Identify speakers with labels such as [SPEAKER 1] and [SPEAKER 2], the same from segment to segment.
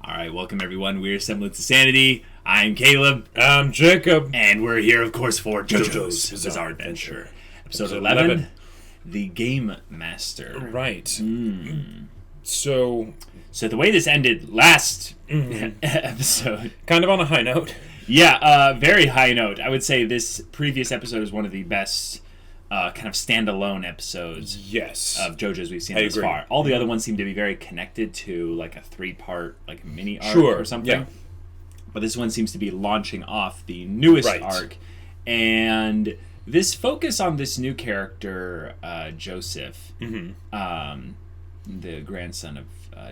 [SPEAKER 1] Alright, welcome everyone. We're Semblance of Sanity. I'm Caleb.
[SPEAKER 2] I'm Jacob.
[SPEAKER 1] And we're here, of course, for JoJo's Bizarre Adventure. Episode 11, The Game Master.
[SPEAKER 2] Right. So
[SPEAKER 1] the way this ended last episode...
[SPEAKER 2] Kind of on a high note.
[SPEAKER 1] Yeah, very high note. I would say this previous episode is one of the best kind of standalone episodes of JoJo's we've seen thus far. All the other ones seem to be very connected to like a 3-part like mini arc or something. Yeah. But this one seems to be launching off the newest arc. And this focus on this new character, Joseph, the grandson of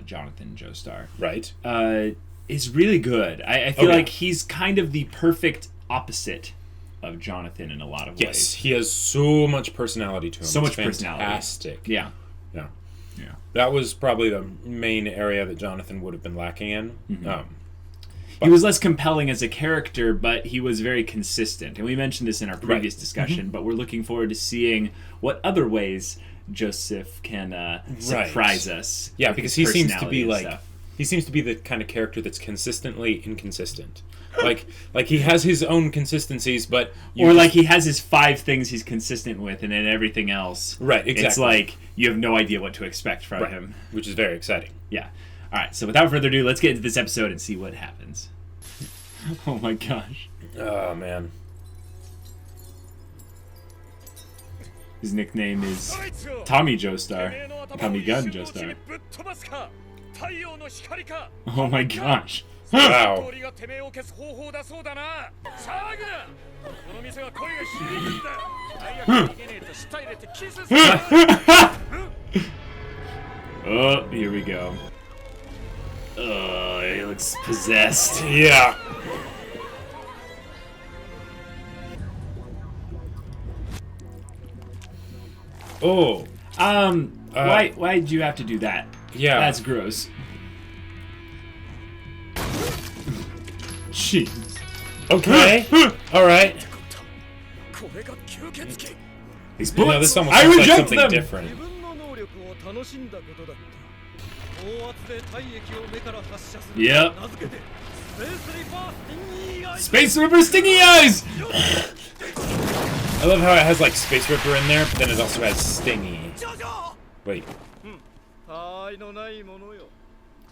[SPEAKER 1] Jonathan Joestar, is really good. I feel like he's kind of the perfect opposite of Jonathan in a lot of ways.
[SPEAKER 2] Yes, he has so much personality to him.
[SPEAKER 1] So much personality.
[SPEAKER 2] Fantastic.
[SPEAKER 1] Yeah.
[SPEAKER 2] That was probably the main area that Jonathan would have been lacking in.
[SPEAKER 1] He was less compelling as a character, but he was very consistent. And we mentioned this in our previous discussion, but we're looking forward to seeing what other ways Joseph can surprise us.
[SPEAKER 2] Yeah, because he seems to be like... He seems to be the kind of character that's consistently inconsistent. Like he has his own consistencies, but...
[SPEAKER 1] like he has his 5 things he's consistent with, and then everything else...
[SPEAKER 2] Right, exactly.
[SPEAKER 1] It's like you have no idea what to expect from him.
[SPEAKER 2] Which is very exciting.
[SPEAKER 1] Yeah. Alright, so without further ado, let's get into this episode and see what happens. Oh my gosh.
[SPEAKER 2] Oh, man.
[SPEAKER 1] His nickname is Tommy Joestar. Tommy Gun Joestar. Oh my gosh.
[SPEAKER 2] Wow.
[SPEAKER 1] Oh, here we go. Oh, he looks possessed.
[SPEAKER 2] Yeah. Oh.
[SPEAKER 1] Why did you have to do that?
[SPEAKER 2] Yeah.
[SPEAKER 1] That's gross. Jeez.
[SPEAKER 2] Okay. Alright.
[SPEAKER 1] These bullets,
[SPEAKER 2] this almost sounds like something different.
[SPEAKER 1] Yep. Space Ripper Stingy Eyes!
[SPEAKER 2] I love how it has like Space Ripper in there, but then it also has Stingy. Wait.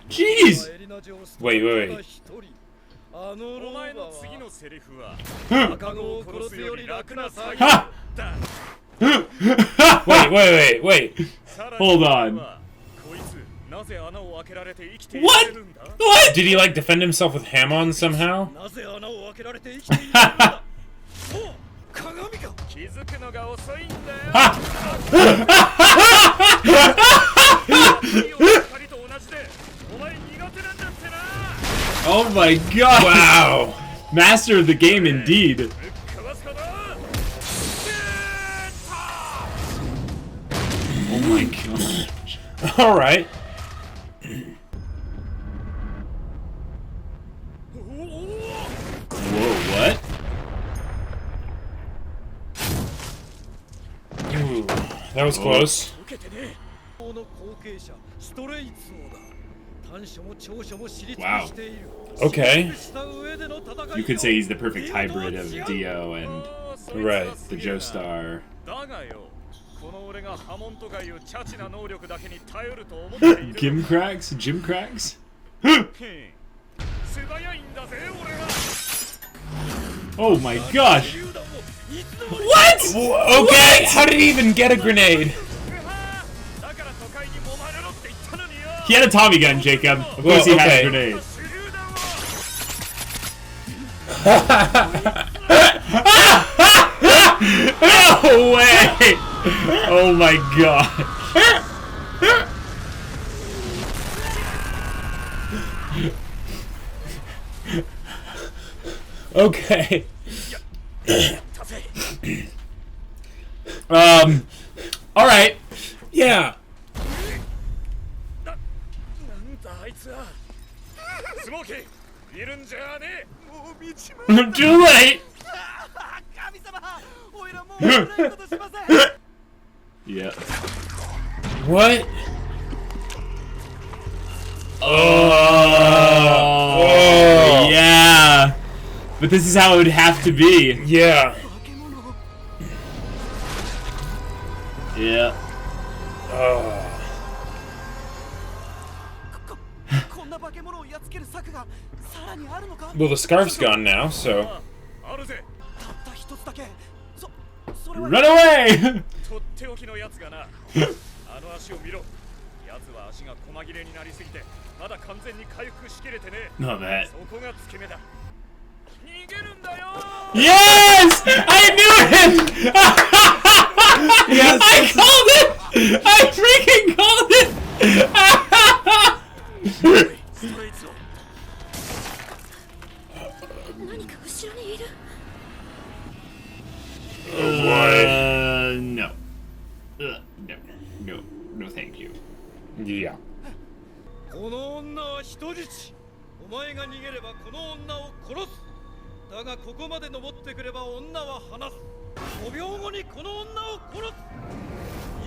[SPEAKER 1] Jeez!
[SPEAKER 2] Wait.
[SPEAKER 1] Wait. Hold on. What?
[SPEAKER 2] Did he like defend himself with Hamon somehow?
[SPEAKER 1] Oh my god!
[SPEAKER 2] Wow!
[SPEAKER 1] Master of the game indeed. Oh my gosh.
[SPEAKER 2] Alright.
[SPEAKER 1] Whoa, what?
[SPEAKER 2] Ooh, that was close.
[SPEAKER 1] Wow.
[SPEAKER 2] Okay.
[SPEAKER 1] You could say he's the perfect hybrid of Dio and the Joestar. Gimcracks? Jimcracks? Oh my gosh! What?
[SPEAKER 2] Okay, how did he even get a grenade?
[SPEAKER 1] He had a Tommy gun, Jacob. Of course he had a grenade. No way! Oh my god.
[SPEAKER 2] Okay.
[SPEAKER 1] Alright.
[SPEAKER 2] Yeah.
[SPEAKER 1] Too late! Yeah.
[SPEAKER 2] What?
[SPEAKER 1] Oh! But this is how it would have to be.
[SPEAKER 2] Yeah.
[SPEAKER 1] Yeah.
[SPEAKER 2] Well, the scarf's gone now, so...
[SPEAKER 1] Run away! Not that. Yes! I knew it! Yes! I called it! I freaking called it! No. No, thank you.
[SPEAKER 2] Yeah.
[SPEAKER 3] この女は人質。お前が逃げればこの女を殺す。だがここまで登ってくれば女は離す。5秒後にこの女を殺す。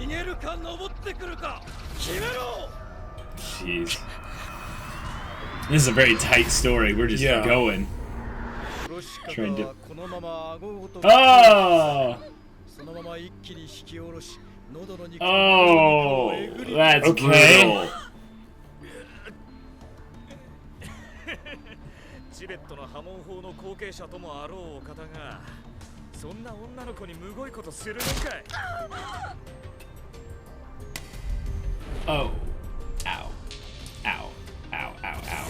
[SPEAKER 3] 逃げるか登ってくるか決めろ。
[SPEAKER 1] Jeez. This is a very tight story. We're just going. Trying to... Oh! Oh! That's brutal.
[SPEAKER 3] チベットの破門法の後継者ともあろうお方がそんな女の子にむごいことするのかい
[SPEAKER 1] Oh. Ow. Ow. Ow, ow, ow.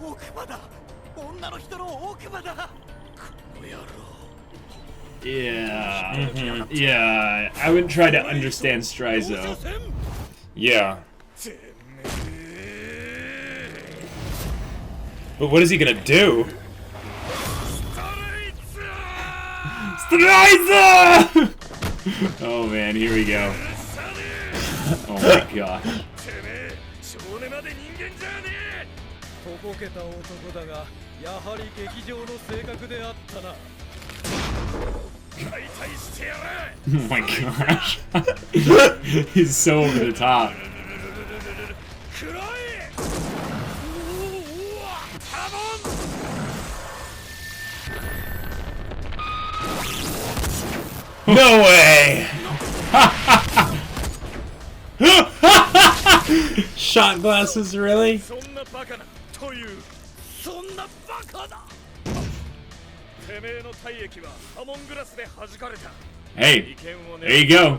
[SPEAKER 3] 奥歯だ女の人の奥歯だこの野郎
[SPEAKER 1] Yeah. Yeah. I would try to understand Strizo.
[SPEAKER 2] Yeah. But what is he gonna do?
[SPEAKER 1] Strizo! Oh man, here we go. Oh my gosh.
[SPEAKER 3] とぼけた男だがやはり劇場の性格であったな
[SPEAKER 1] Oh my gosh. He's so over the top.
[SPEAKER 2] No way! Shot glasses, really?
[SPEAKER 1] Hey, there you go.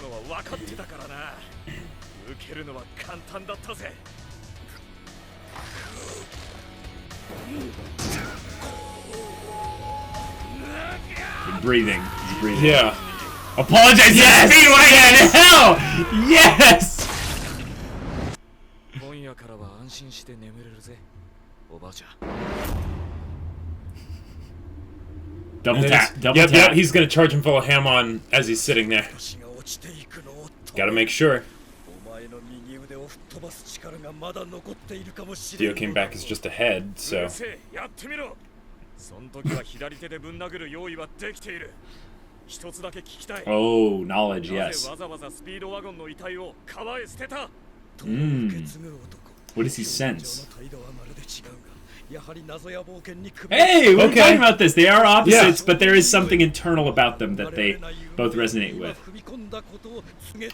[SPEAKER 1] He's breathing. He's breathing.
[SPEAKER 2] Yeah.
[SPEAKER 1] Apologize, yes! Speedwagon! Hell! Yes! Double tap, double tap.
[SPEAKER 2] Yep, he's gonna charge him full of ham on as he's sitting there. Gotta make sure. Dio came back as just a head, so...
[SPEAKER 1] Oh, knowledge, yes. What does he sense? Hey, we're talking about this. They are opposites, but there is something internal about them that they both resonate with.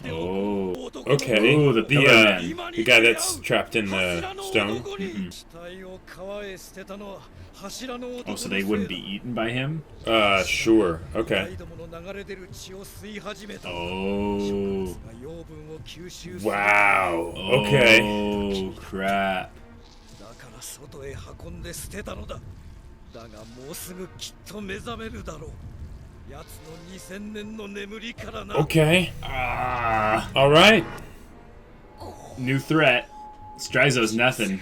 [SPEAKER 2] Oh, okay.
[SPEAKER 1] Oh, the
[SPEAKER 2] the guy that's trapped in the stone.
[SPEAKER 1] Oh, so they wouldn't be eaten by him?
[SPEAKER 2] Sure. Okay.
[SPEAKER 1] Oh.
[SPEAKER 2] Wow. Okay.
[SPEAKER 1] Oh, crap.
[SPEAKER 2] Okay. All right.
[SPEAKER 1] New threat. Strizo's nothing.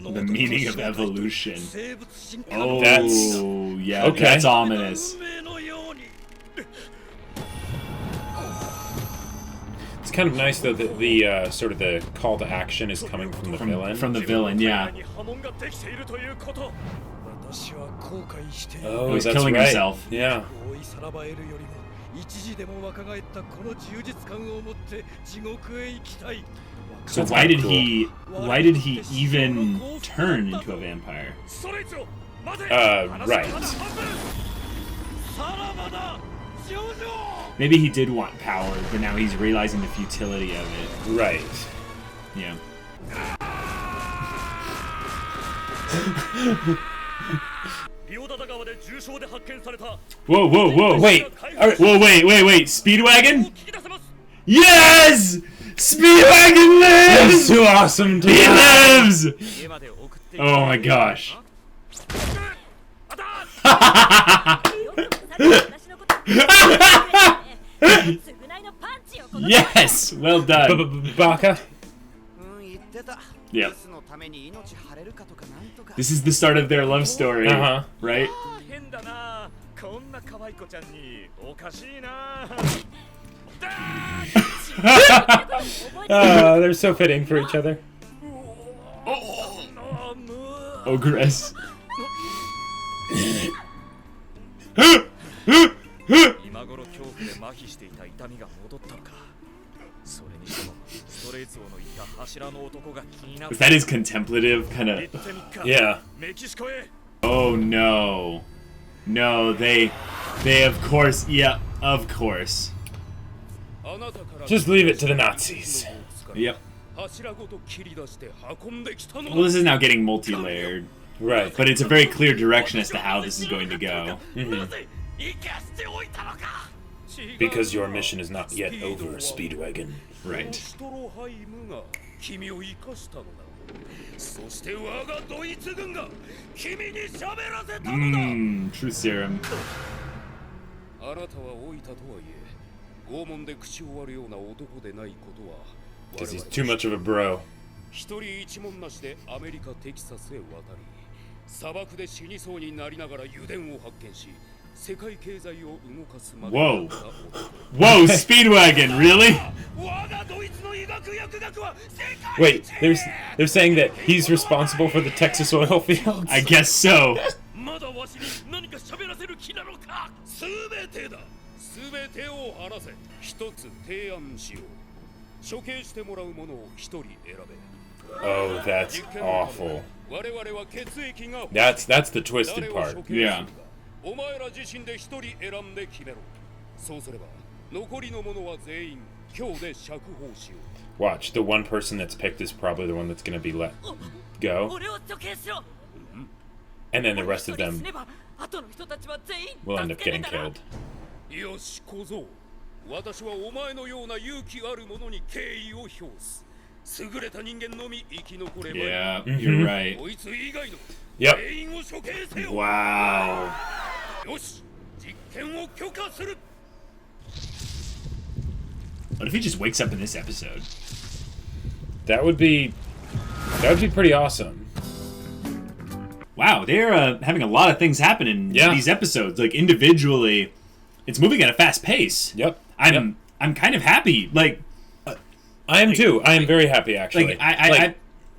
[SPEAKER 1] The meaning of evolution. Oh, yeah,
[SPEAKER 2] okay.
[SPEAKER 1] That's ominous.
[SPEAKER 2] It's kind of nice though that the sort of the call to action is coming from the villain.
[SPEAKER 1] From the villain, yeah.
[SPEAKER 2] Oh,
[SPEAKER 1] he's
[SPEAKER 2] that's
[SPEAKER 1] killing
[SPEAKER 2] right.
[SPEAKER 1] himself.
[SPEAKER 2] Yeah.
[SPEAKER 1] So why did he even turn into a vampire?
[SPEAKER 2] Right.
[SPEAKER 1] Maybe he did want power, but now he's realizing the futility of it.
[SPEAKER 2] Right.
[SPEAKER 1] Yeah. Whoa, whoa, whoa.
[SPEAKER 2] Wait.
[SPEAKER 1] Whoa, wait. Speedwagon? Yes! Speedwagon lives!
[SPEAKER 2] That's too awesome to
[SPEAKER 1] He lives! Oh my gosh. Yes! Well done.
[SPEAKER 2] Baka.
[SPEAKER 1] Yep. This is the start of their love story, right?
[SPEAKER 2] They're so fitting for each other.
[SPEAKER 1] Ogress. Is that his contemplative kind of?
[SPEAKER 2] Yeah.
[SPEAKER 1] Oh no. No, they of course, yeah, of course.
[SPEAKER 2] Just leave it to the Nazis.
[SPEAKER 1] Yep. Well, this is now getting multi-layered.
[SPEAKER 2] Right.
[SPEAKER 1] But it's a very clear direction as to how this is going to go.
[SPEAKER 2] Because your mission is not yet over, Speedwagon.
[SPEAKER 1] Right. Truth serum.
[SPEAKER 2] Because he's too much of a bro.
[SPEAKER 1] Whoa. Whoa, Speedwagon, really?
[SPEAKER 2] Wait, they're saying that he's responsible for the Texas oil fields?
[SPEAKER 1] I guess so.
[SPEAKER 2] Oh, that's awful. That's the twisted part.
[SPEAKER 1] Yeah.
[SPEAKER 2] Watch, the one person that's picked is probably the one that's going to be let go. And then the rest of them will end up getting killed.
[SPEAKER 3] Yeah,
[SPEAKER 1] you're right.
[SPEAKER 2] Yep.
[SPEAKER 1] Wow. What if he just wakes up in this episode?
[SPEAKER 2] That would be pretty awesome.
[SPEAKER 1] Wow, they're having a lot of things happen in these episodes. Like individually, it's moving at a fast pace.
[SPEAKER 2] Yep.
[SPEAKER 1] I'm kind of happy. Like,
[SPEAKER 2] I am too. I am very happy actually.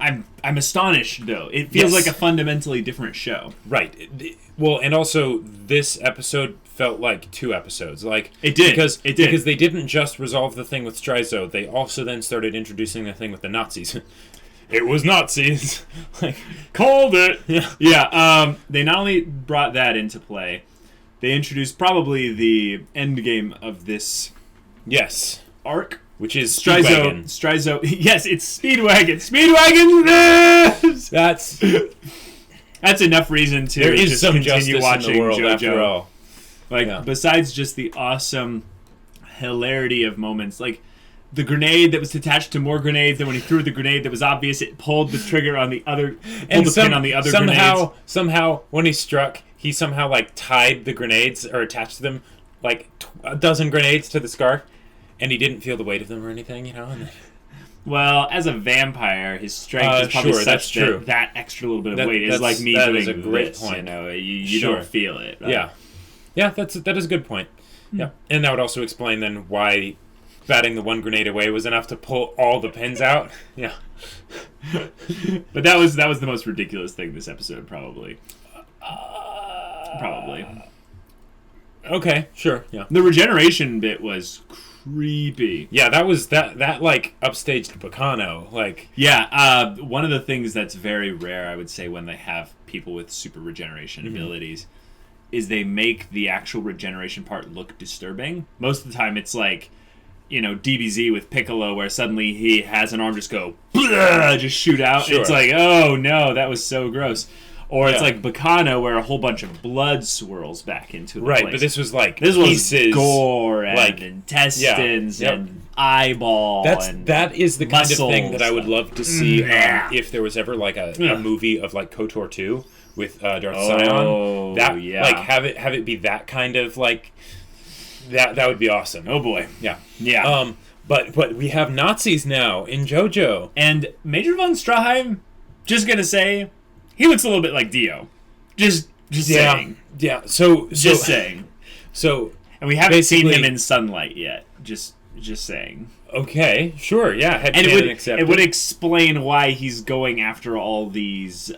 [SPEAKER 1] I'm astonished though. It feels like a fundamentally different show.
[SPEAKER 2] Right. Well, and also this episode felt like 2 episodes. Like
[SPEAKER 1] it did
[SPEAKER 2] because they didn't just resolve the thing with Strizo. They also then started introducing the thing with the Nazis. It was Nazis.
[SPEAKER 1] Like called it. Yeah. They not only brought that into play, they introduced probably the end game of this arc.
[SPEAKER 2] Which is
[SPEAKER 1] Strizo. Yes, it's Speedwagon. Speedwagon lives! That's enough reason to
[SPEAKER 2] there is
[SPEAKER 1] just
[SPEAKER 2] some
[SPEAKER 1] continue watching
[SPEAKER 2] in the world
[SPEAKER 1] JoJo.
[SPEAKER 2] After all.
[SPEAKER 1] Like, besides just the awesome hilarity of moments, like the grenade that was attached to more grenades, and when he threw the grenade that was obvious, it pulled the trigger on the other, pulled the pin on the other grenades.
[SPEAKER 2] Somehow, when he struck, he somehow like tied the grenades or attached them like a dozen grenades to the scarf. And he didn't feel the weight of them or anything, you know?
[SPEAKER 1] Well, as a vampire, his strength is probably such that extra little bit of weight is like me doing
[SPEAKER 2] a great
[SPEAKER 1] this,
[SPEAKER 2] point.
[SPEAKER 1] you know? You don't feel it. Right?
[SPEAKER 2] Yeah, that is a good point. Yeah, and that would also explain then why batting the one grenade away was enough to pull all the pins out. Yeah.
[SPEAKER 1] But that was the most ridiculous thing this episode, probably. Probably.
[SPEAKER 2] Okay, sure, yeah.
[SPEAKER 1] The regeneration bit was creepy.
[SPEAKER 2] Yeah, that was that like upstaged Bacano. Like,
[SPEAKER 1] yeah, one of the things that's very rare, I would say, when they have people with super regeneration abilities, is they make the actual regeneration part look disturbing. Most of the time, it's like, you know, DBZ with Piccolo, where suddenly he has an arm just go, just shoot out. Sure. It's like, oh no, that was so gross. Or it's like Bacano, where a whole bunch of blood swirls back into the place.
[SPEAKER 2] But this was like
[SPEAKER 1] this
[SPEAKER 2] pieces,
[SPEAKER 1] was gore and
[SPEAKER 2] like
[SPEAKER 1] intestines and eyeball.
[SPEAKER 2] That is the kind of thing that I would love to see if there was ever like a movie of like KOTOR 2 with Darth Sion. Like have it be that kind of like that would be awesome.
[SPEAKER 1] Oh boy,
[SPEAKER 2] yeah. But we have Nazis now in JoJo,
[SPEAKER 1] and Major von Straheim. Just gonna say. He looks a little bit like Dio. Just saying.
[SPEAKER 2] Yeah. So
[SPEAKER 1] saying.
[SPEAKER 2] So
[SPEAKER 1] and we haven't seen him in sunlight yet. Just saying.
[SPEAKER 2] Okay, sure, yeah.
[SPEAKER 1] And it would explain why he's going after all these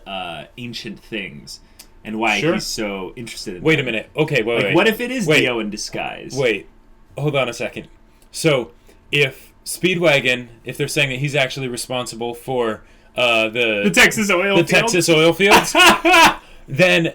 [SPEAKER 1] ancient things and why he's so interested in
[SPEAKER 2] Wait a minute. Okay, wait.
[SPEAKER 1] What if it is Dio in disguise?
[SPEAKER 2] Wait. Hold on a second. So, if Speedwagon, if they're saying that he's actually responsible for the
[SPEAKER 1] Texas oil fields?
[SPEAKER 2] Texas oil fields, then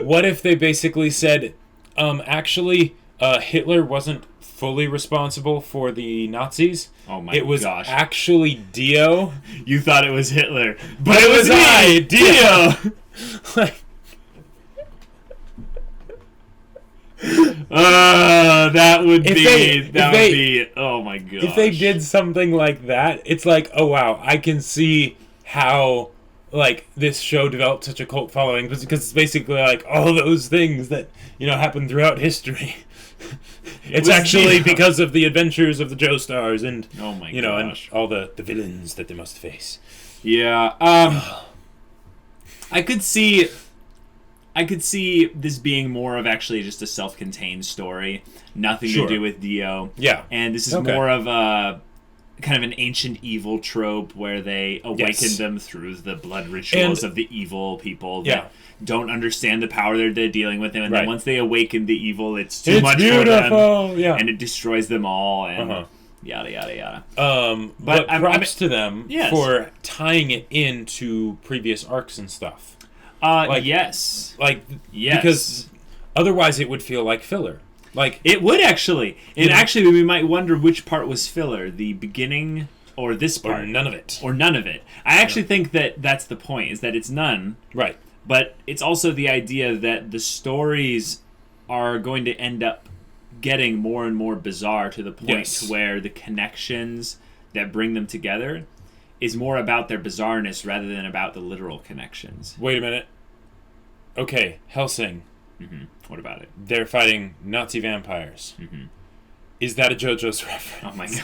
[SPEAKER 2] what if they basically said, actually, Hitler wasn't fully responsible for the Nazis?
[SPEAKER 1] Oh my gosh.
[SPEAKER 2] It was actually Dio.
[SPEAKER 1] You thought it was Hitler, but it was I, Dio. That would be oh my god.
[SPEAKER 2] If they did something like that, it's like, oh wow, I can see how like this show developed such a cult following because it's basically like all those things that, you know, happened throughout history. It's actually because of the adventures of the Joestars and you know, and all the villains that they must face.
[SPEAKER 1] Yeah. I could see this being more of actually just a self-contained story, nothing to do with Dio.
[SPEAKER 2] Yeah.
[SPEAKER 1] And this is more of a kind of an ancient evil trope where they awaken them through the blood rituals of the evil people that don't understand the power they're dealing with, and then once they awaken the evil, it's too much for them, and it destroys them all, and yada yada yada.
[SPEAKER 2] But props to them for tying it into previous arcs and stuff.
[SPEAKER 1] Yes.
[SPEAKER 2] Because otherwise it would feel like filler. Like
[SPEAKER 1] it would actually. And actually, we might wonder which part was filler: the beginning or this part,
[SPEAKER 2] or none of it,
[SPEAKER 1] I actually think that that's the point: is that it's none.
[SPEAKER 2] Right.
[SPEAKER 1] But it's also the idea that the stories are going to end up getting more and more bizarre to the point where the connections that bring them together is more about their bizarreness rather than about the literal connections.
[SPEAKER 2] Wait a minute. Okay, Hellsing.
[SPEAKER 1] Mm-hmm. What about it?
[SPEAKER 2] They're fighting Nazi vampires.
[SPEAKER 1] Mm-hmm.
[SPEAKER 2] Is that a JoJo's reference?
[SPEAKER 1] Oh my god.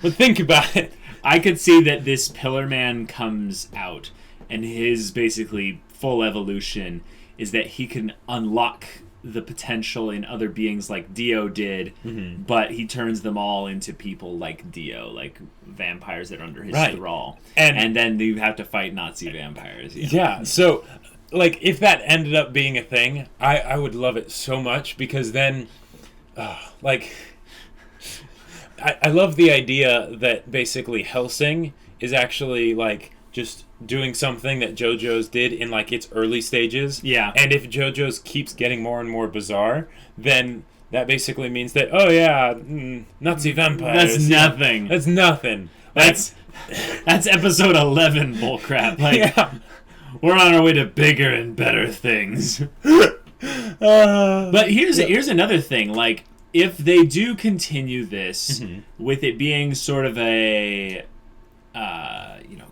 [SPEAKER 2] But think about it.
[SPEAKER 1] I could see that this Pillar Man comes out, and his basically full evolution is that he can unlock the potential in other beings like Dio did, but he turns them all into people like Dio, like vampires that are under his thrall. And then you have to fight Nazi vampires.
[SPEAKER 2] Yeah, so like if that ended up being a thing, I would love it so much, because then I love the idea that basically Hellsing is actually like just doing something that JoJo's did in like its early stages.
[SPEAKER 1] Yeah.
[SPEAKER 2] And if JoJo's keeps getting more and more bizarre, then that basically means that Nazi vampires.
[SPEAKER 1] That's nothing.
[SPEAKER 2] That's nothing.
[SPEAKER 1] That's episode 11 bullcrap. Like we're on our way to bigger and better things. But here's another thing, like if they do continue this with it being sort of a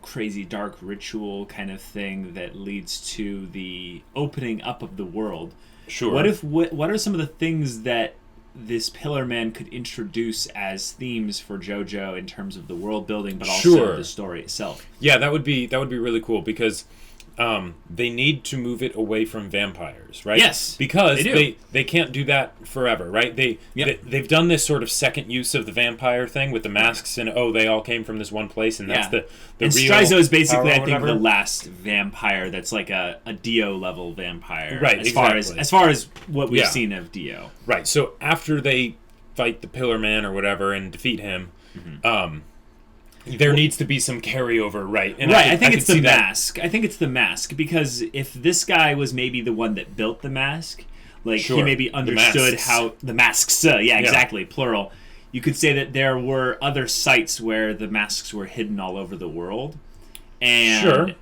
[SPEAKER 1] crazy dark ritual kind of thing that leads to the opening up of the world.
[SPEAKER 2] Sure.
[SPEAKER 1] What are some of the things that this Pillar Man could introduce as themes for JoJo in terms of the world building, but also the story itself?
[SPEAKER 2] Yeah, that would be really cool, because they need to move it away from vampires, right?
[SPEAKER 1] Yes,
[SPEAKER 2] because they can't do that forever, right? They've done this sort of second use of the vampire thing with the masks, and they all came from this one place, and that's the
[SPEAKER 1] and
[SPEAKER 2] real.
[SPEAKER 1] Strizo is basically, I think, the last vampire that's like a Dio level vampire,
[SPEAKER 2] right?
[SPEAKER 1] As far as what we've seen of Dio,
[SPEAKER 2] right? So after they fight the Pillar Man or whatever and defeat him, there needs to be some carryover, right? And
[SPEAKER 1] I think it's the mask. I think it's the mask, because if this guy was maybe the one that built the mask, like he maybe understood how the masks. Exactly, plural. You could say that there were other sites where the masks were hidden all over the world, and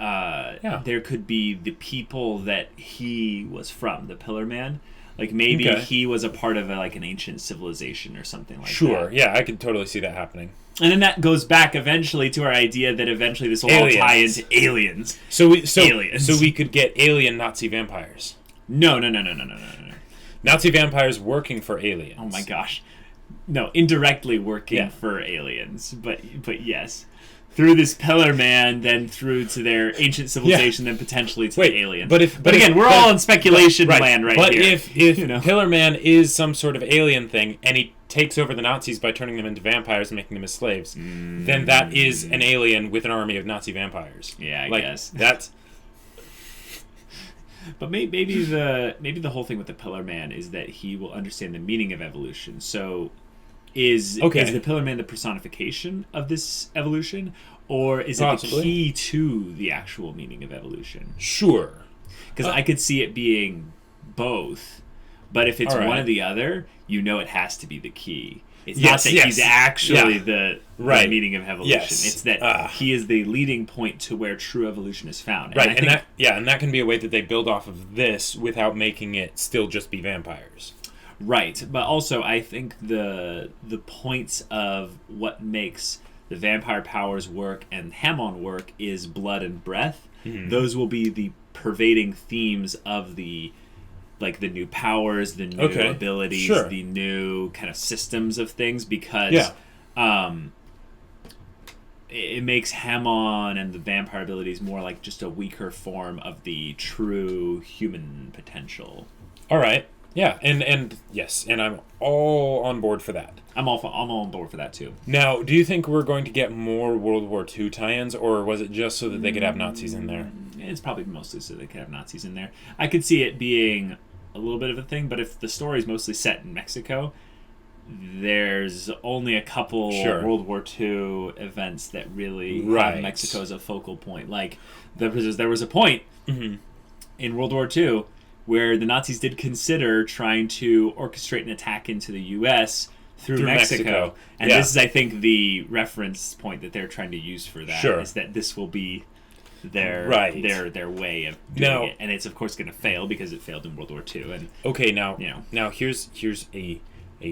[SPEAKER 1] there could be the people that he was from, the Pillar Man. Like maybe he was a part of an ancient civilization or something like that.
[SPEAKER 2] Sure, yeah, I could totally see that happening.
[SPEAKER 1] And then that goes back eventually to our idea that eventually this will all tie into aliens.
[SPEAKER 2] So we could get alien Nazi vampires.
[SPEAKER 1] No.
[SPEAKER 2] Nazi vampires working for aliens.
[SPEAKER 1] Oh my gosh. No, indirectly working for aliens. But yes. Through this Pillar Man, then through to their ancient civilization, then potentially to the aliens. But again, we're all in speculation land right here.
[SPEAKER 2] But if Pillar Man is some sort of alien thing, and he takes over the Nazis by turning them into vampires and making them as slaves, then that is an alien with an army of Nazi vampires.
[SPEAKER 1] Yeah, I guess.
[SPEAKER 2] That's...
[SPEAKER 1] But maybe the whole thing with the Pillar Man is that he will understand the meaning of evolution. So is the Pillar Man the personification of this evolution, or is it the key to the actual meaning of evolution?
[SPEAKER 2] Sure.
[SPEAKER 1] Because I could see it being both, but if it's one or the other, it has to be the key. It's not that he's actually the meaning of evolution.
[SPEAKER 2] Yes.
[SPEAKER 1] It's that he is the leading point to where true evolution is found.
[SPEAKER 2] Right, and that can be a way that they build off of this without making it still just be vampires.
[SPEAKER 1] Right, but also I think the points of what makes the vampire powers work and Hamon work is blood and breath. Mm-hmm. Those will be the pervading themes of the new powers, the new abilities, the new kind of systems of things, because it makes Hamon and the vampire abilities more like just a weaker form of the true human potential.
[SPEAKER 2] All right. Yeah, and yes, and I'm all on board for that.
[SPEAKER 1] I'm all on board for that too.
[SPEAKER 2] Now, do you think we're going to get more World War II tie-ins, or was it just so that they could have Nazis in there?
[SPEAKER 1] It's probably mostly so they could have Nazis in there. I could see it being a little bit of a thing, but if the story is mostly set in Mexico, there's only a couple World War II events that really have Mexico as a focal point. Like, there was a point in World War II where the Nazis did consider trying to orchestrate an attack into the U.S. through Mexico. And this is, I think, the reference point that they're trying to use for that, is that this will be their way of doing it. And it's, of course, going to fail because it failed in World War II. And
[SPEAKER 2] now here's a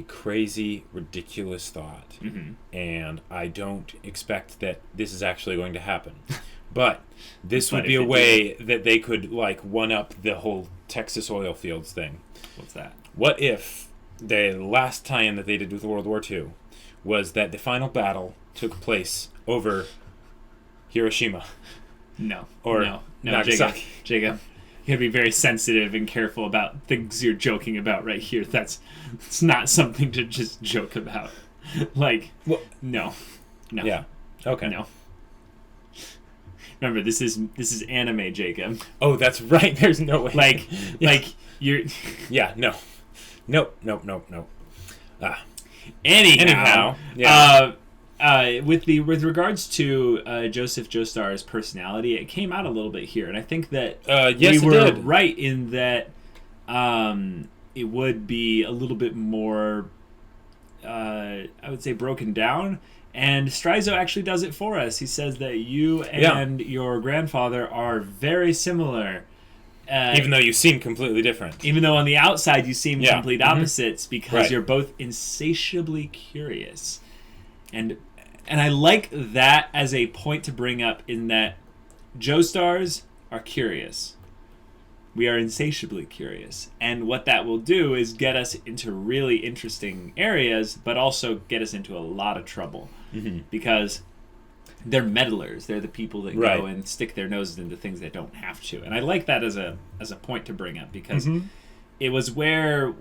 [SPEAKER 2] crazy, ridiculous thought. And I don't expect that this is actually going to happen. But this would be a way that they could, one-up the whole Texas oil fields thing.
[SPEAKER 1] What's that?
[SPEAKER 2] What if the last tie-in that they did with World War II was that the final battle took place over Hiroshima?
[SPEAKER 1] No,
[SPEAKER 2] Nagasaki.
[SPEAKER 1] Jacob, you gotta be very sensitive and careful about things you're joking about right here. It's not something to just joke about. No.
[SPEAKER 2] Yeah. Okay.
[SPEAKER 1] No. Remember, this is anime, Jacob.
[SPEAKER 2] Oh, that's right. There's no way.
[SPEAKER 1] You're.
[SPEAKER 2] Yeah. No. Nope.
[SPEAKER 1] Anyhow.
[SPEAKER 2] Yeah.
[SPEAKER 1] With regards to Joseph Joestar's personality, it came out a little bit here, and I think that we were right in that it would be a little bit more, I would say, broken down. And Strizo actually does it for us. He says that you and your grandfather are very similar.
[SPEAKER 2] Even though you seem completely different.
[SPEAKER 1] Even though on the outside you seem complete opposites, because you're both insatiably curious. And I like that as a point to bring up, in that Joestars are curious. We are insatiably curious. And what that will do is get us into really interesting areas, but also get us into a lot of trouble. Because they're meddlers. They're the people that
[SPEAKER 2] Right.
[SPEAKER 1] go and stick their noses into things they don't have to. And I like that as a point to bring up, because it was where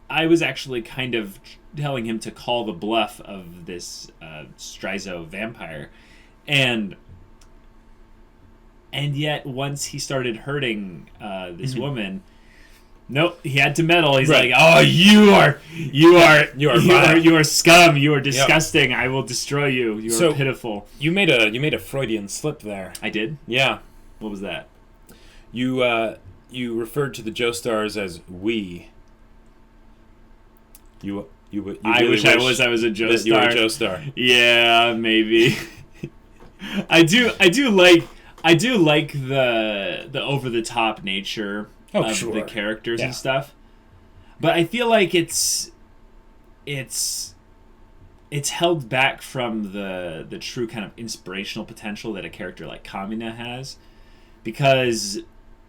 [SPEAKER 1] I was actually kind of telling him to call the bluff of this Strizo vampire. And yet once he started hurting this woman, nope, he had to meddle. He's like, "Oh, you are scum. You are disgusting. Yep. I will destroy you. You are pitiful."
[SPEAKER 2] You made a Freudian slip there.
[SPEAKER 1] I did?
[SPEAKER 2] Yeah.
[SPEAKER 1] What was that?
[SPEAKER 2] You referred to the Joestars as we. You
[SPEAKER 1] I wish I was a Joestar.
[SPEAKER 2] You were a Joestar.
[SPEAKER 1] Yeah, maybe. I do like the over the top nature of the characters and stuff, but I feel like it's held back from the true kind of inspirational potential that a character like Kamina has, because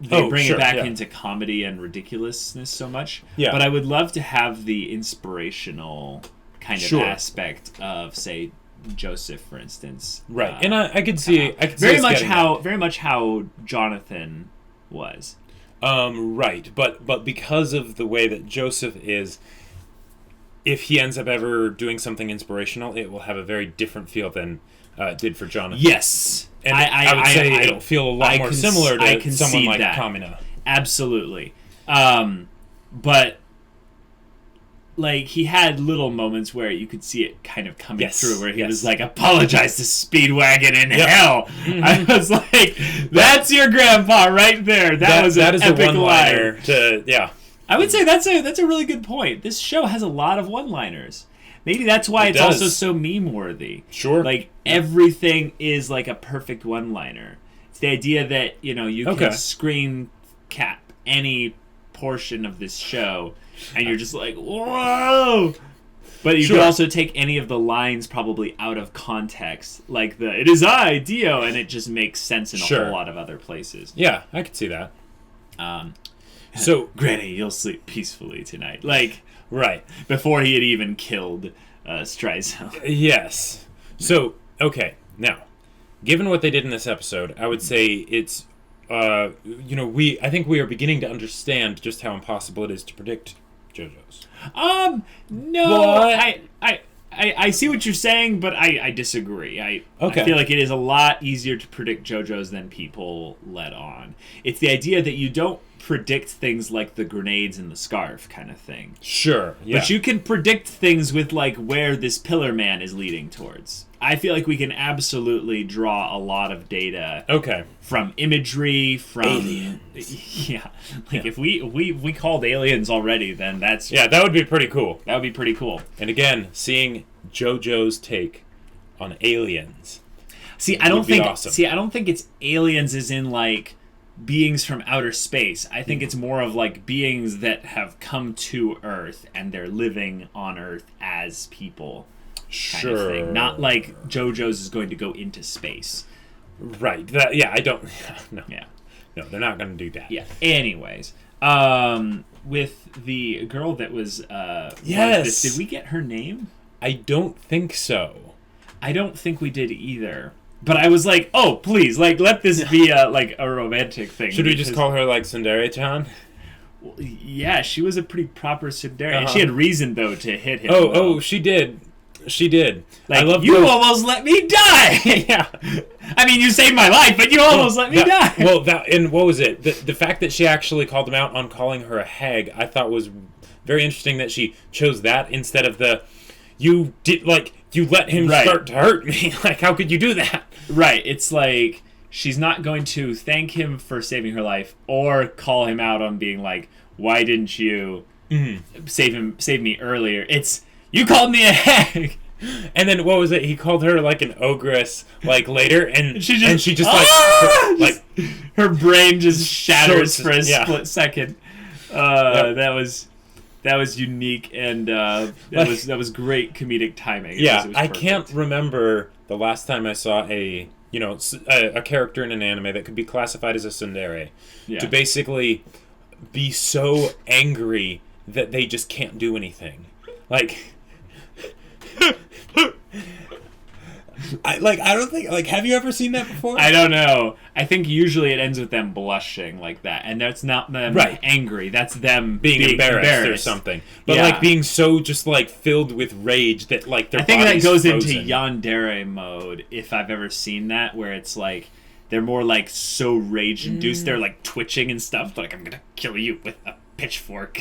[SPEAKER 1] they bring it back into comedy and ridiculousness so much. Yeah. But I would love to have the inspirational kind of aspect of, say, Joseph, for instance.
[SPEAKER 2] Right. And I could see
[SPEAKER 1] very much how Jonathan was.
[SPEAKER 2] Right. But because of the way that Joseph is, if he ends up ever doing something inspirational, it will have a very different feel than it did for Jonathan.
[SPEAKER 1] Yes.
[SPEAKER 2] And I would say it'll feel a lot more similar to someone like Kamina.
[SPEAKER 1] Absolutely. But like, he had little moments where you could see it kind of coming through, where he was like, "Apologize to Speedwagon in hell." I was like, "That's your grandpa right there." That was an epic one-liner. I would say that's a really good point. This show has a lot of one-liners. Maybe that's why it's also so meme-worthy.
[SPEAKER 2] Sure.
[SPEAKER 1] Like, everything is like a perfect one-liner. It's the idea that, you can screen cap any portion of this show, and you're just like, whoa! But you could also take any of the lines probably out of context, like "It is I, Dio," and it just makes sense in a whole lot of other places.
[SPEAKER 2] Yeah, I could see that.
[SPEAKER 1] So, Granny, you'll sleep peacefully tonight. Like,
[SPEAKER 2] right.
[SPEAKER 1] Before he had even killed Strizo.
[SPEAKER 2] Yes. So, okay. Now, given what they did in this episode, I would say it's, I think we are beginning to understand just how impossible it is to predict JoJo's.
[SPEAKER 1] No. What? I see what you're saying, but I disagree. I feel like it is a lot easier to predict JoJo's than people let on. It's the idea that you don't predict things like the grenades and the scarf kind of thing.
[SPEAKER 2] Sure, yeah.
[SPEAKER 1] But you can predict things with, like, where this Pillar Man is leading towards. I feel like we can absolutely draw a lot of data from imagery, from aliens. Yeah. Like, if we called aliens already, then that's...
[SPEAKER 2] Yeah, that would be pretty cool.
[SPEAKER 1] That would be pretty cool.
[SPEAKER 2] And again, seeing JoJo's take on aliens.
[SPEAKER 1] I don't think it's aliens as in, like, beings from outer space. I think it's more of like beings that have come to Earth and they're living on Earth as people kind of thing. Not like JoJo's is going to go into space.
[SPEAKER 2] Right. I don't... No. Yeah. No, they're not going to do that.
[SPEAKER 1] Yeah. Anyways, with the girl that was... did we get her name?
[SPEAKER 2] I don't think so.
[SPEAKER 1] I don't think we did either. But I was like, oh, please, like, let this be a romantic thing.
[SPEAKER 2] Should we just call her, like, Tsundere-chan?
[SPEAKER 1] Well, yeah, she was a pretty proper Tsundere. And she had reason, though, to hit him.
[SPEAKER 2] Oh, she did. She did.
[SPEAKER 1] Like, you almost let me die! Yeah. I mean, you saved my life, but you almost let me die!
[SPEAKER 2] And what was it? The fact that she actually called him out on calling her a hag, I thought was very interesting that she chose that instead of you let him start to hurt me. Like, how could you do that?
[SPEAKER 1] Right. It's like, she's not going to thank him for saving her life or call him out on being like, why didn't you save me earlier? It's, you called me a hag.
[SPEAKER 2] And then what was it? He called her like an ogress like later, and she just
[SPEAKER 1] her brain just shatters for a split second. That was unique, and that was great comedic timing.
[SPEAKER 2] Yeah, I can't remember the last time I saw a character in an anime that could be classified as a tsundere to basically be so angry that they just can't do anything. Like, I don't think, like, have you ever seen that before?
[SPEAKER 1] I don't know. I think usually it ends with them blushing like that, and that's not them angry. That's them being embarrassed
[SPEAKER 2] or something. But like being so just like filled with rage that like their body's
[SPEAKER 1] that goes
[SPEAKER 2] frozen.
[SPEAKER 1] into yandere mode, if I've ever seen that, where it's like they're more like so rage induced, they're like twitching and stuff. Like, I'm gonna kill you with a pitchfork.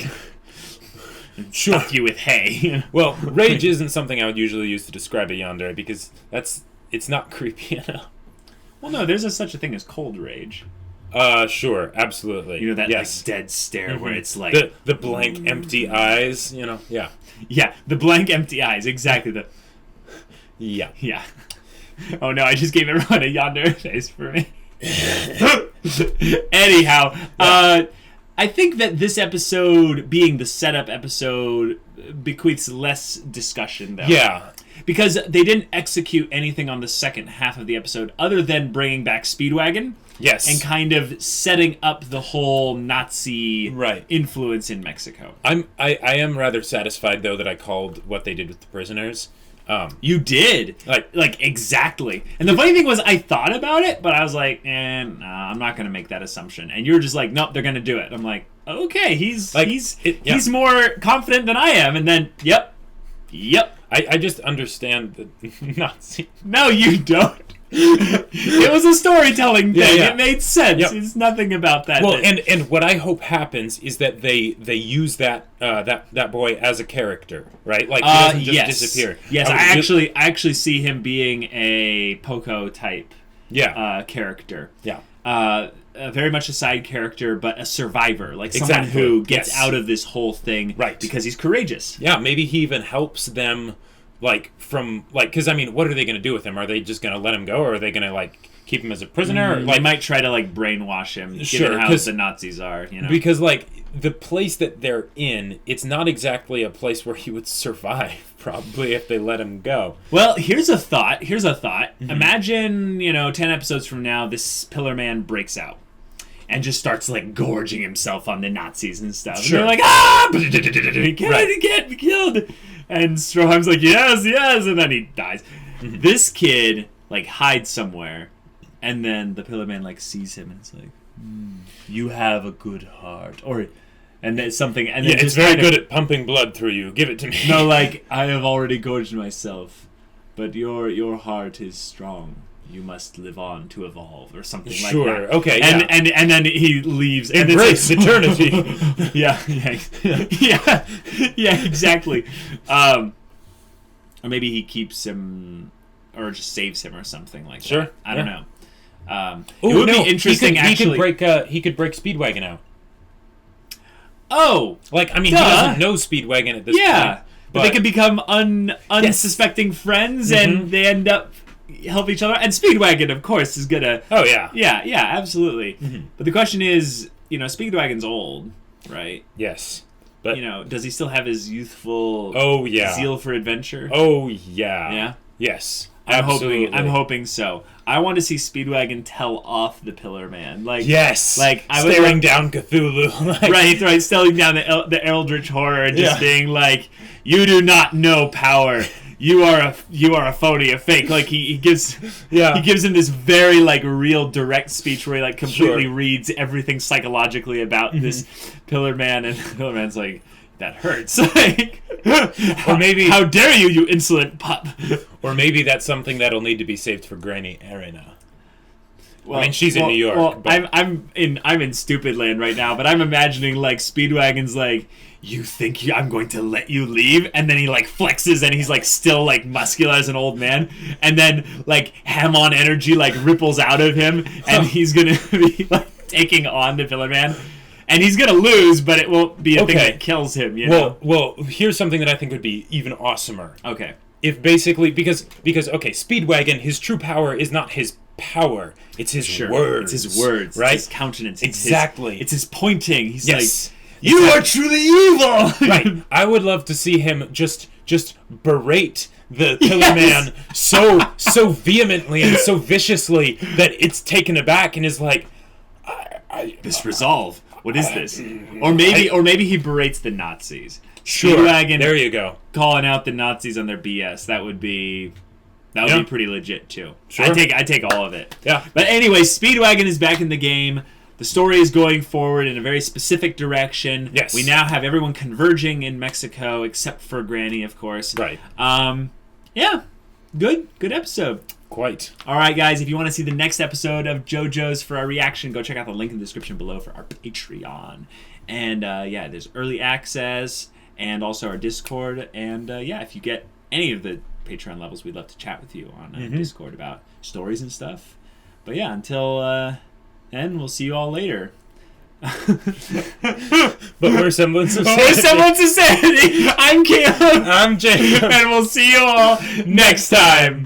[SPEAKER 1] And stuff you with hay.
[SPEAKER 2] Well, rage isn't something I would usually use to describe a yandere because it's not creepy enough.
[SPEAKER 1] Well, no, there's such a thing as cold rage.
[SPEAKER 2] Sure, absolutely.
[SPEAKER 1] You know that like dead stare where it's like
[SPEAKER 2] the blank empty eyes. You know,
[SPEAKER 1] yeah, the blank empty eyes. Exactly yeah. Oh no, I just gave everyone a yandere face for me. Anyhow, I think that this episode, being the setup episode, bequeaths less discussion, though.
[SPEAKER 2] Yeah.
[SPEAKER 1] Because they didn't execute anything on the second half of the episode other than bringing back Speedwagon.
[SPEAKER 2] Yes.
[SPEAKER 1] And kind of setting up the whole Nazi influence in Mexico.
[SPEAKER 2] I am rather satisfied, though, that I called what they did with the prisoners.
[SPEAKER 1] You did. Like exactly. And the funny thing was, I thought about it, but I was like, nah, I'm not going to make that assumption. And you were just like, nope, they're going to do it. I'm like, okay, he's more confident than I am. And then, yep.
[SPEAKER 2] I just understand the Nazi.
[SPEAKER 1] No, you don't. It was a storytelling thing. Yeah. It made sense. Yep. It's nothing about that.
[SPEAKER 2] Well, and what I hope happens is that they use that boy as a character, right? Like, he doesn't just disappear.
[SPEAKER 1] Yes, I actually see him being a Poco type character.
[SPEAKER 2] Yeah.
[SPEAKER 1] Very much a side character, but a survivor, like someone who gets out of this whole thing because he's courageous.
[SPEAKER 2] Yeah, maybe he even helps them. Because I mean, what are they going to do with him? Are they just going to let him go, or are they going to like keep him as a prisoner?
[SPEAKER 1] They might try to like brainwash him, given how the Nazis are. You know,
[SPEAKER 2] because like the place that they're in, it's not exactly a place where he would survive. Probably if they let him go.
[SPEAKER 1] Well, here's a thought. Mm-hmm. Imagine 10 episodes from now, this Pillar Man breaks out and just starts like gorging himself on the Nazis and stuff. Sure. And they're like, he can't be killed. And Stroheim's like, yes, and then he dies. Mm-hmm. This kid like hides somewhere, and then the Pillar Man like sees him and it's like, you have a good heart, and then something, and then
[SPEAKER 2] it's very good at pumping blood through you. Give it to me.
[SPEAKER 1] No, like, I have already gorged myself, but your heart is strong. You must live on to evolve, or something like that.
[SPEAKER 2] Sure, okay,
[SPEAKER 1] and then he leaves.
[SPEAKER 2] Embrace eternity.
[SPEAKER 1] yeah, exactly. Or maybe he keeps him, or just saves him, or something like that. I don't know. It would be interesting.
[SPEAKER 2] He could break Speedwagon out.
[SPEAKER 1] Oh,
[SPEAKER 2] like, I mean, he doesn't know Speedwagon at this point.
[SPEAKER 1] But they could become unsuspecting friends, and they end up help each other. And Speedwagon, of course, is gonna.
[SPEAKER 2] Oh yeah.
[SPEAKER 1] Yeah, absolutely. Mm-hmm. But the question is, Speedwagon's old, right?
[SPEAKER 2] Yes. But
[SPEAKER 1] does he still have his youthful zeal for adventure?
[SPEAKER 2] Oh yeah.
[SPEAKER 1] Yeah.
[SPEAKER 2] Yes.
[SPEAKER 1] I'm hoping so. I want to see Speedwagon tell off the Pillar Man. Like,
[SPEAKER 2] yes.
[SPEAKER 1] Like,
[SPEAKER 2] staring down Cthulhu.
[SPEAKER 1] Right, staring down the Eldritch Horror and just being like, you do not know power. You are a phony, a fake. Like, he gives him this very like real direct speech where he like completely reads everything psychologically about this Pillar Man, and the Pillar Man's like, that hurts. Like,
[SPEAKER 2] or maybe,
[SPEAKER 1] how dare you insolent pup?
[SPEAKER 2] Or maybe that's something that'll need to be saved for Granny Arena. Well, I mean, she's in New York.
[SPEAKER 1] Well, but I'm in stupid land right now, but I'm imagining like Speedwagon's like, you think I'm going to let you leave? And then he like flexes and he's like still like muscular as an old man, and then like Hamon energy like ripples out of him, and he's gonna be like taking on the Pillar Man. And he's gonna lose, but it won't be a thing that kills him.
[SPEAKER 2] Well, here's something that I think would be even awesomer.
[SPEAKER 1] Okay.
[SPEAKER 2] If basically because Speedwagon, his true power is not his power; it's his words.
[SPEAKER 1] It's his words,
[SPEAKER 2] right?
[SPEAKER 1] It's his countenance.
[SPEAKER 2] It's
[SPEAKER 1] his pointing. He's like, you are truly evil.
[SPEAKER 2] Right. I would love to see him just berate the Pillar Man so vehemently and so viciously that it's taken aback and is like,
[SPEAKER 1] this resolve. What is this? Or maybe he berates the Nazis.
[SPEAKER 2] Sure. Speedwagon, there you go.
[SPEAKER 1] Calling out the Nazis on their BS. That would be That would be pretty legit too.
[SPEAKER 2] Sure.
[SPEAKER 1] I take all of it.
[SPEAKER 2] Yeah.
[SPEAKER 1] But anyway, Speedwagon is back in the game. The story is going forward in a very specific direction.
[SPEAKER 2] Yes.
[SPEAKER 1] We now have everyone converging in Mexico, except for Granny, of course.
[SPEAKER 2] Right.
[SPEAKER 1] Yeah. Good episode.
[SPEAKER 2] Quite.
[SPEAKER 1] All right, guys. If you want to see the next episode of JoJo's for our reaction, go check out the link in the description below for our Patreon. And there's early access and also our Discord. And if you get any of the Patreon levels, we'd love to chat with you on Discord about stories and stuff. But yeah, until then, we'll see you all later.
[SPEAKER 2] But we're Semblance of Sanity.
[SPEAKER 1] We're Semblance of Sanity. I'm Caleb.
[SPEAKER 2] I'm Jacob.
[SPEAKER 1] And we'll see you all next time.